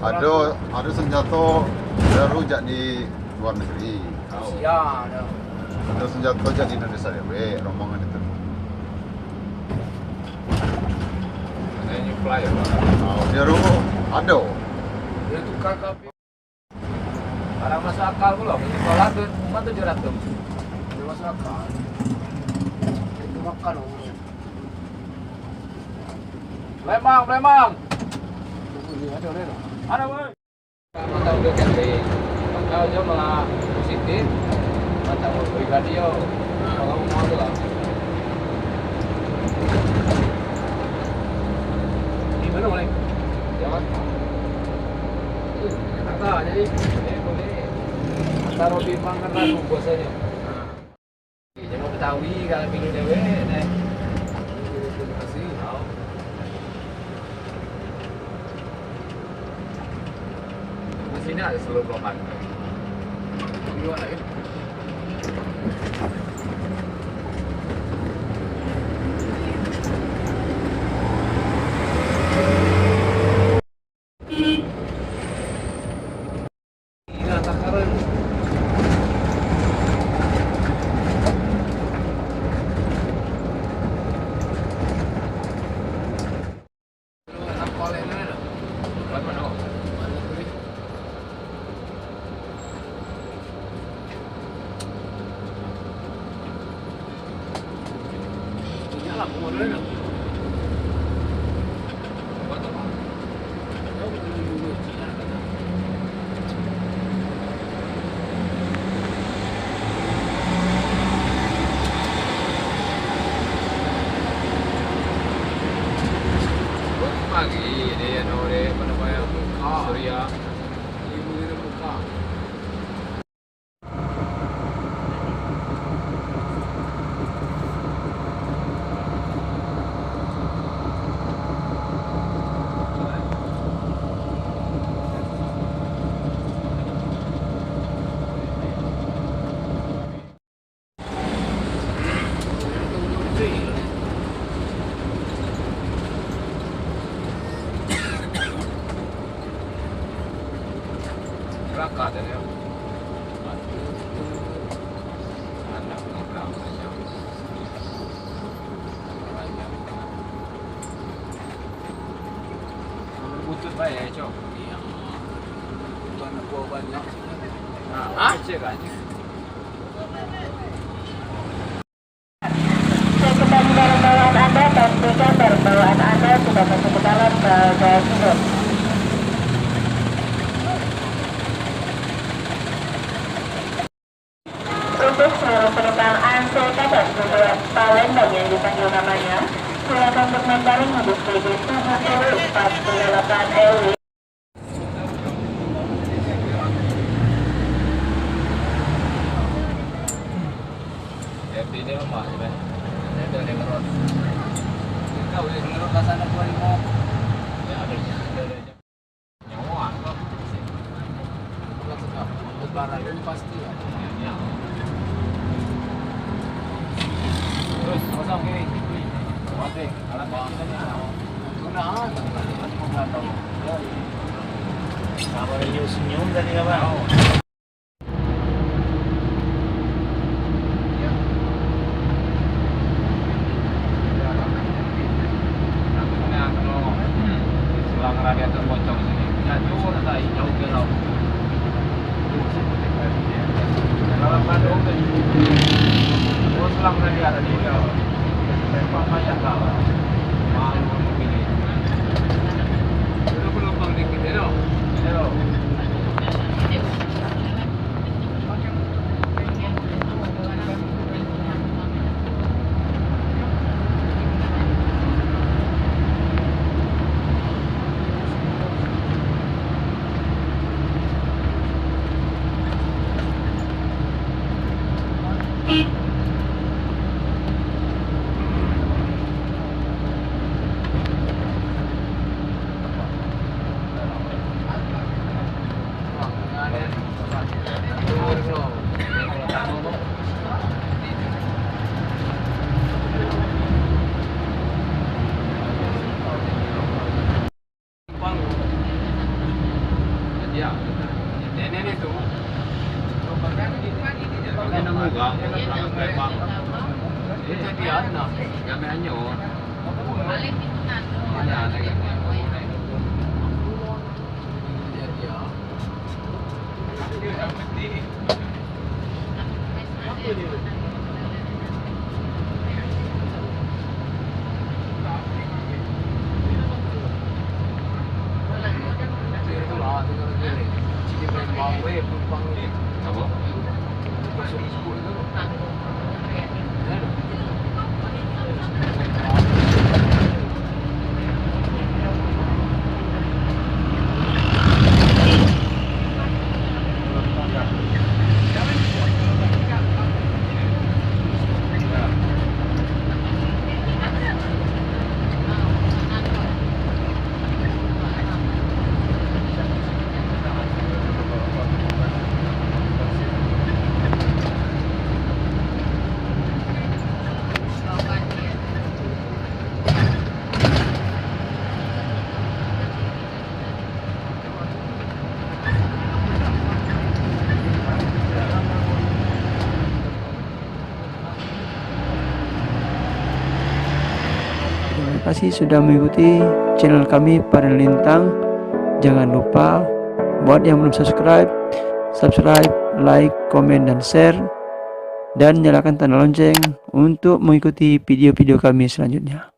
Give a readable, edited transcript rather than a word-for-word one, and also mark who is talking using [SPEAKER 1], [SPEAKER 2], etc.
[SPEAKER 1] ada senjata baru jak di luar negeri.
[SPEAKER 2] Ya, ada.
[SPEAKER 1] Ada senjata jak di Indonesia dewe, rombongan itu.
[SPEAKER 3] Ini nyuplai ya, Pak.
[SPEAKER 1] Oh, dia rumah ada.
[SPEAKER 2] Dia tukar kopi. Barang masuk akal belum? Ini sekolah tuh, cuma 700. Dia masuk akal. Itu makan umumnya. Lemang. Ada, boy. Kamu tahu dia camping. Kau aja malah positif. Mata mau pribadi yo. Kalau mau tuh lah. Di mana boleh? Jangan. Kata jadi boleh. Taruh di pangkat lagu biasanya. Jangan Betawi kalau pilih dewe nih. Terima kasih. Sini ada seluruh blokan. Dua lagi. Ini takaran. Pagi dia nore apa namanya Surya ibu di muka. Berangkat ya. Anak berangkat jam. Butut baik cok. Iya. Anak buah banyak. Nah, cek aja.
[SPEAKER 4] Kembali barang bawaan Anda, pastikan barang bawaan Anda sudah masuk ke dalam bagasi. Untuk seluruh penumpang ANCK dan tujuan Palembang yang dipanggil namanya, silakan untuk membaring hubung PG 7048 EW.
[SPEAKER 3] Ini lemah ya. Ini ada yang ngerot. Kau yang ngerot ke sana 25. Ya ada nyawa kok.
[SPEAKER 2] Bukan sekap. Lebaran ini pasti ya.
[SPEAKER 3] Ya. Terus kosong kiri. Mati. Alat bahannya.
[SPEAKER 2] Tunaan.
[SPEAKER 5] Sama senyum tadi kawan.
[SPEAKER 3] Selang radiator bocor sini. Jatuh tak jauh ke laut. Kalau Bandung tu, selang radiator di laut. Memang banyak kawan. Malu begini. Dulu penumpang dikit, hello.
[SPEAKER 2] dia nah.
[SPEAKER 3] Kami hanya
[SPEAKER 4] Balik itu nanti.
[SPEAKER 3] ada lagi.
[SPEAKER 2] Dia. Itulah tinggal gini. Sini main bawe penumpang ini.
[SPEAKER 3] Apa?
[SPEAKER 2] Masuk itu.
[SPEAKER 6] Terima kasih sudah mengikuti channel kami Paren Lintang. Jangan lupa buat yang belum subscribe, like, komen, dan share, dan nyalakan tanda lonceng untuk mengikuti video-video kami selanjutnya.